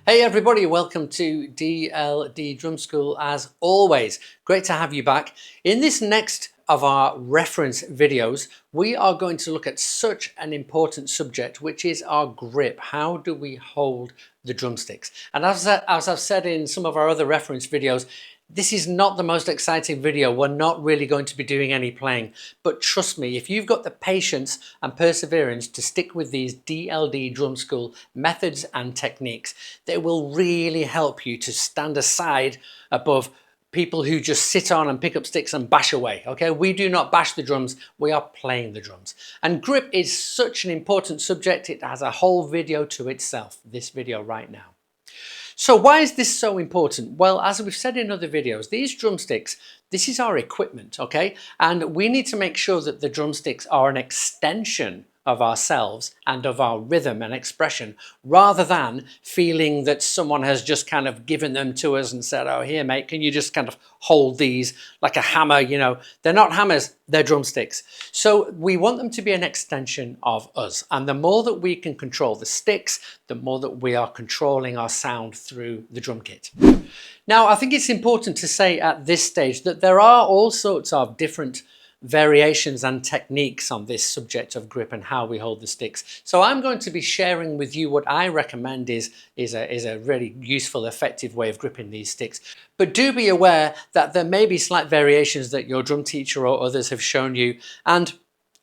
Hey everybody, welcome to DLD Drum School as always. Great to have you back. In this next of our reference videos, we are going to look at such an important subject, which is our grip. How do we hold the drumsticks? And as I've said in some of our other reference videos, this is not the most exciting video. We're not really going to be doing any playing, but trust me, if you've got the patience and perseverance to stick with these DLD Drum School methods and techniques, they will really help you to stand aside above people who just sit on and pick up sticks and bash away. Okay, we do not bash the drums, we are playing the drums. And grip is such an important subject, it has a whole video to itself, this video right now. So why is this so important? Well, as we've said in other videos, these drumsticks, this is our equipment, okay? And we need to make sure that the drumsticks are an extension of ourselves and of our rhythm and expression, rather than feeling that someone has just kind of given them to us and said, oh, here, mate, can you just kind of hold these like a hammer? You know, they're not hammers, they're drumsticks. So we want them to be an extension of us. And the more that we can control the sticks, the more that we are controlling our sound through the drum kit. Now, I think it's important to say at this stage that there are all sorts of different variations and techniques on this subject of grip and how we hold the sticks. So I'm going to be sharing with you what I recommend is a really useful, effective way of gripping these sticks. But do be aware that there may be slight variations that your drum teacher or others have shown you. And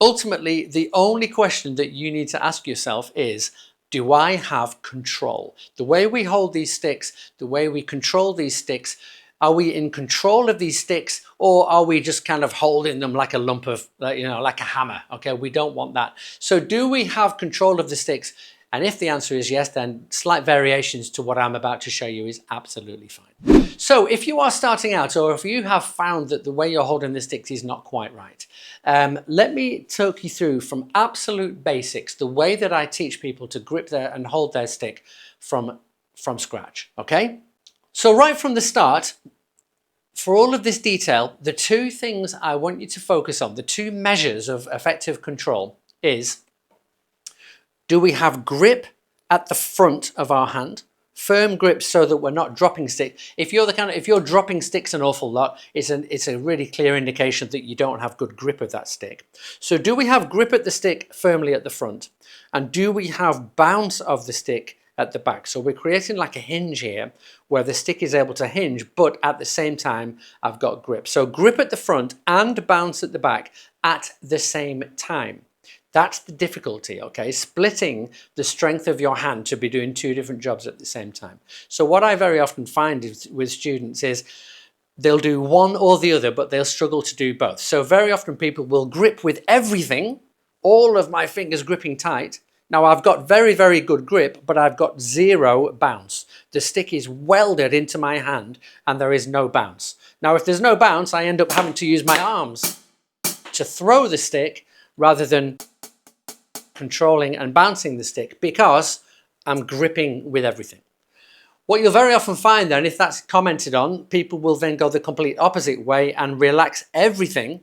ultimately, the only question that you need to ask yourself is, do I have control? The way we hold these sticks, the way we control these sticks, are we in control of these sticks, or are we just kind of holding them like a lump of, like a hammer? Okay, we don't want that. So do we have control of the sticks? And if the answer is yes, then slight variations to what I'm about to show you is absolutely fine. So if you are starting out, or if you have found that the way you're holding the sticks is not quite right, let me talk you through from absolute basics, the way that I teach people to grip their and hold their stick from scratch, okay? So right from the start, for all of this detail, the two things I want you to focus on, the two measures of effective control is, do we have grip at the front of our hand? Firm grip so that we're not dropping sticks. If you're dropping sticks an awful lot, it's a really clear indication that you don't have good grip of that stick. So do we have grip at the stick firmly at the front? And do we have bounce of the stick at the back? So we're creating like a hinge here where the stick is able to hinge, but at the same time I've got grip. So grip at the front and bounce at the back at the same time. That's the difficulty, okay? Splitting the strength of your hand to be doing two different jobs at the same time. So what I very often find with students is they'll do one or the other, but they'll struggle to do both. So very often people will grip with everything, all of my fingers gripping tight. Now I've got very, very good grip, but I've got zero bounce. The stick is welded into my hand and there is no bounce. Now if there's no bounce, I end up having to use my arms to throw the stick rather than controlling and bouncing the stick, because I'm gripping with everything. What you'll very often find then, if that's commented on, people will then go the complete opposite way and relax everything.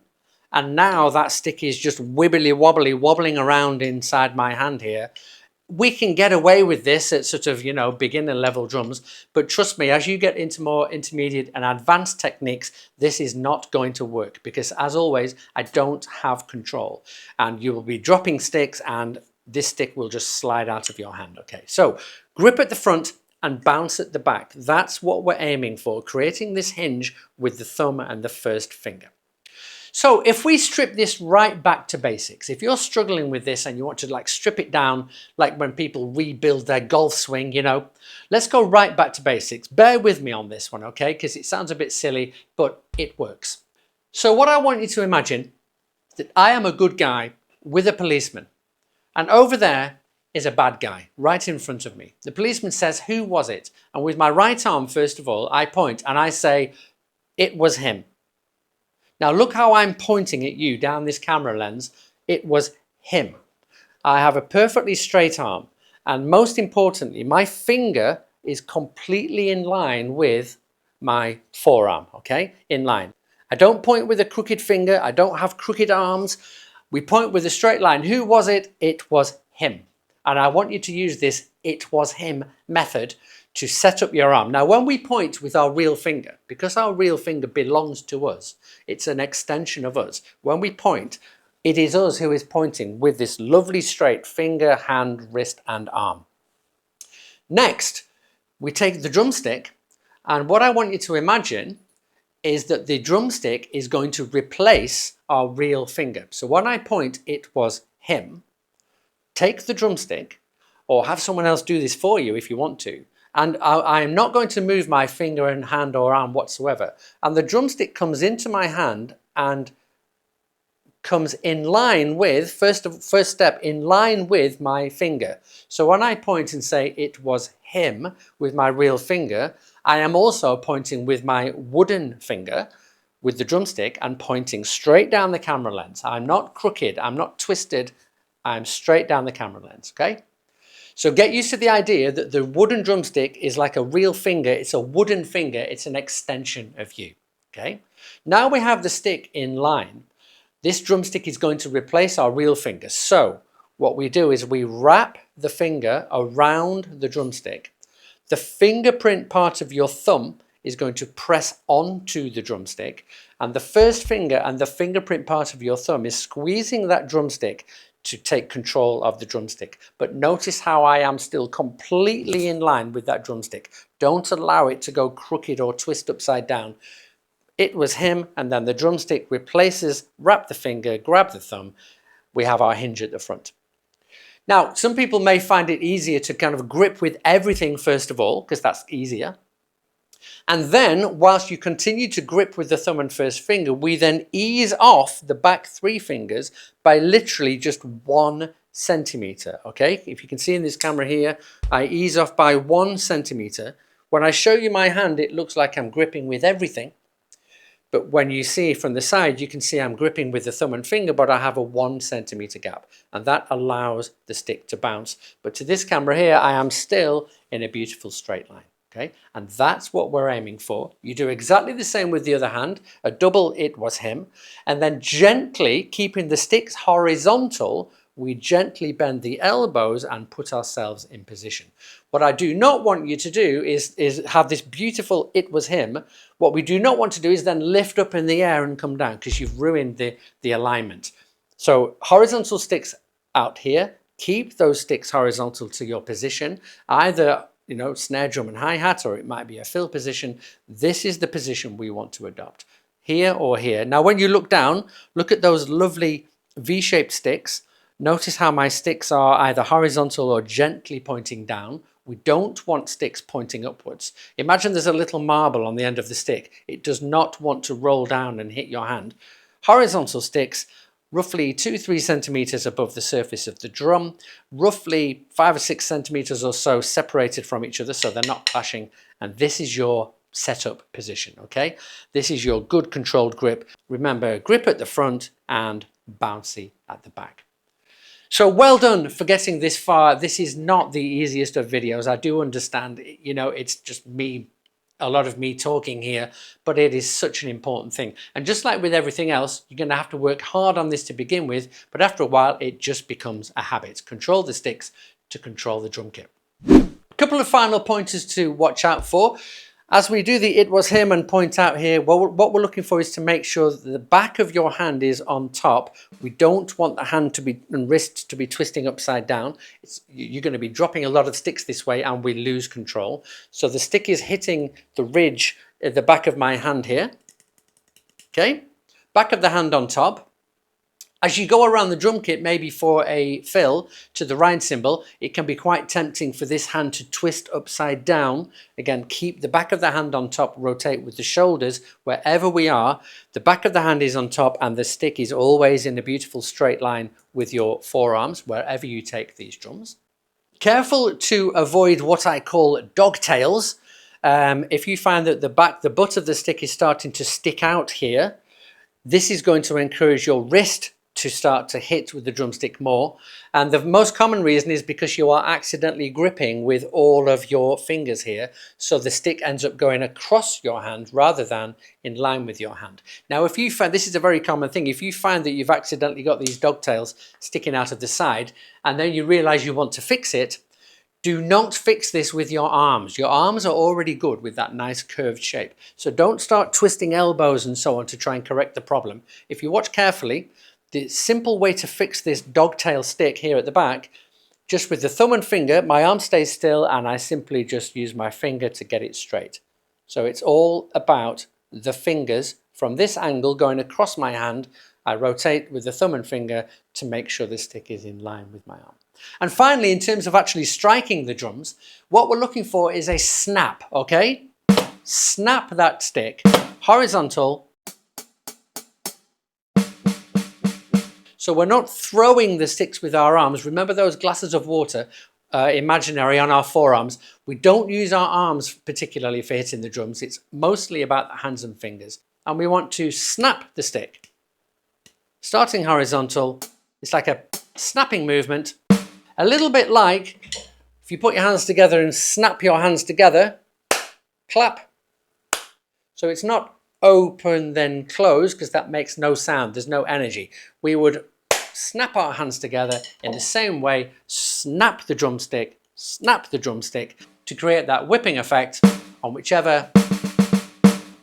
And now that stick is just wibbly wobbly, wobbling around inside my hand here. We can get away with this at sort of, beginner level drums. But trust me, as you get into more intermediate and advanced techniques, this is not going to work, because as always, I don't have control. And you will be dropping sticks and this stick will just slide out of your hand. Okay, so grip at the front and bounce at the back. That's what we're aiming for, creating this hinge with the thumb and the first finger. So if we strip this right back to basics, if you're struggling with this and you want to strip it down, like when people rebuild their golf swing, let's go right back to basics. Bear with me on this one, okay? Because it sounds a bit silly, but it works. So what I want you to imagine, that I am a good guy with a policeman, and over there is a bad guy right in front of me. The policeman says, who was it? And with my right arm, first of all, I point and I say, it was him. Now look how I'm pointing at you down this camera lens. It was him. I have a perfectly straight arm, and most importantly, my finger is completely in line with my forearm, okay? In line. I don't point with a crooked finger. I don't have crooked arms. We point with a straight line. Who was it? It was him. And I want you to use this "it was him" method to set up your arm. Now, when we point with our real finger, because our real finger belongs to us, it's an extension of us. When we point, it is us who is pointing with this lovely straight finger, hand, wrist, and arm. Next, we take the drumstick, and what I want you to imagine is that the drumstick is going to replace our real finger. So when I point, it was him. Take the drumstick, or have someone else do this for you if you want to. And I am not going to move my finger and hand or arm whatsoever. And the drumstick comes into my hand and comes in line with, first step, in line with my finger. So when I point and say it was him with my real finger, I am also pointing with my wooden finger with the drumstick and pointing straight down the camera lens. I'm not crooked, I'm not twisted, I'm straight down the camera lens, okay? So get used to the idea that the wooden drumstick is like a real finger. It's a wooden finger. It's an extension of you, okay? Now we have the stick in line. This drumstick is going to replace our real finger. So what we do is we wrap the finger around the drumstick. The fingerprint part of your thumb is going to press onto the drumstick, and the first finger and the fingerprint part of your thumb is squeezing that drumstick to take control of the drumstick. But notice how I am still completely in line with that drumstick. Don't allow it to go crooked or twist upside down. It was him, and then the drumstick replaces, wrap the finger, grab the thumb. We have our hinge at the front. Now, some people may find it easier to kind of grip with everything first of all, because that's easier. And then, whilst you continue to grip with the thumb and first finger, we then ease off the back three fingers by literally just 1 centimeter, okay? If you can see in this camera here, I ease off by 1 centimeter. When I show you my hand, it looks like I'm gripping with everything. But when you see from the side, you can see I'm gripping with the thumb and finger, but I have a 1 centimeter gap. And that allows the stick to bounce. But to this camera here, I am still in a beautiful straight line. Okay, and that's what we're aiming for. You do exactly the same with the other hand, a double it was him, and then gently, keeping the sticks horizontal, we gently bend the elbows and put ourselves in position. What I do not want you to do is have this beautiful it was him. What we do not want to do is then lift up in the air and come down, because you've ruined the alignment. So horizontal sticks out here, keep those sticks horizontal to your position, either snare drum and hi-hat, or it might be a fill position. This is the position we want to adopt, here or here. Now, when you look down, look at those lovely V-shaped sticks. Notice how my sticks are either horizontal or gently pointing down. We don't want sticks pointing upwards. Imagine there's a little marble on the end of the stick. It does not want to roll down and hit your hand. Horizontal sticks, roughly 2-3 centimeters above the surface of the drum, roughly 5 or 6 centimeters or so separated from each other so they're not clashing, and this is your setup position, okay? This is your good controlled grip. Remember, grip at the front and bouncy at the back. So well done for getting this far. This is not the easiest of videos. I do understand, it's just a lot of me talking here, but it is such an important thing. And just like with everything else, you're going to have to work hard on this to begin with, but after a while, it just becomes a habit. Control the sticks to control the drum kit. A couple of final pointers to watch out for. As we do the it was him and point out here, what we're looking for is to make sure that the back of your hand is on top. We don't want the hand and wrist to be twisting upside down. You're going to be dropping a lot of sticks this way and we lose control. So the stick is hitting the ridge at the back of my hand here. Okay, back of the hand on top. As you go around the drum kit, maybe for a fill to the ride cymbal, it can be quite tempting for this hand to twist upside down. Again, keep the back of the hand on top, rotate with the shoulders wherever we are. The back of the hand is on top and the stick is always in a beautiful straight line with your forearms wherever you take these drums. Careful to avoid what I call dogtails. If you find that the butt of the stick is starting to stick out here, this is going to encourage your wrist to start to hit with the drumstick more. And the most common reason is because you are accidentally gripping with all of your fingers here. So the stick ends up going across your hand rather than in line with your hand. Now, if you find, this is a very common thing, if you find that you've accidentally got these dogtails sticking out of the side and then you realize you want to fix it, Do not fix this with your arms. Your arms are already good with that nice curved shape. So don't start twisting elbows and so on to try and correct the problem. If you watch carefully, the simple way to fix this dogtail stick here at the back, just with the thumb and finger, my arm stays still and I simply just use my finger to get it straight. So it's all about the fingers from this angle going across my hand. I rotate with the thumb and finger to make sure the stick is in line with my arm. And finally, in terms of actually striking the drums, what we're looking for is a snap, okay? Snap that stick, horizontal. So we're not throwing the sticks with our arms. Remember those glasses of water, imaginary on our forearms. We don't use our arms particularly for hitting the drums. It's mostly about the hands and fingers. And we want to snap the stick. Starting horizontal, it's like a snapping movement. A little bit like if you put your hands together and snap your hands together, clap. So it's not open then close because that makes no sound, there's no energy. We would snap our hands together in the same way, snap the drumstick to create that whipping effect on whichever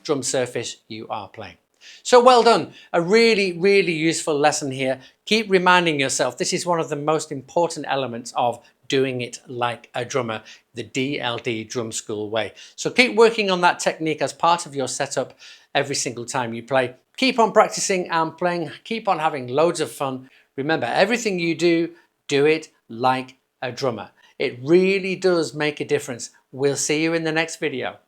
drum surface you are playing. So well done, a really, really useful lesson here. Keep reminding yourself, this is one of the most important elements of doing it like a drummer, the DLD drum school way. So keep working on that technique as part of your setup every single time you play. Keep on practicing and playing, keep on having loads of fun. Remember, everything you do, do it like a drummer. It really does make a difference. We'll see you in the next video.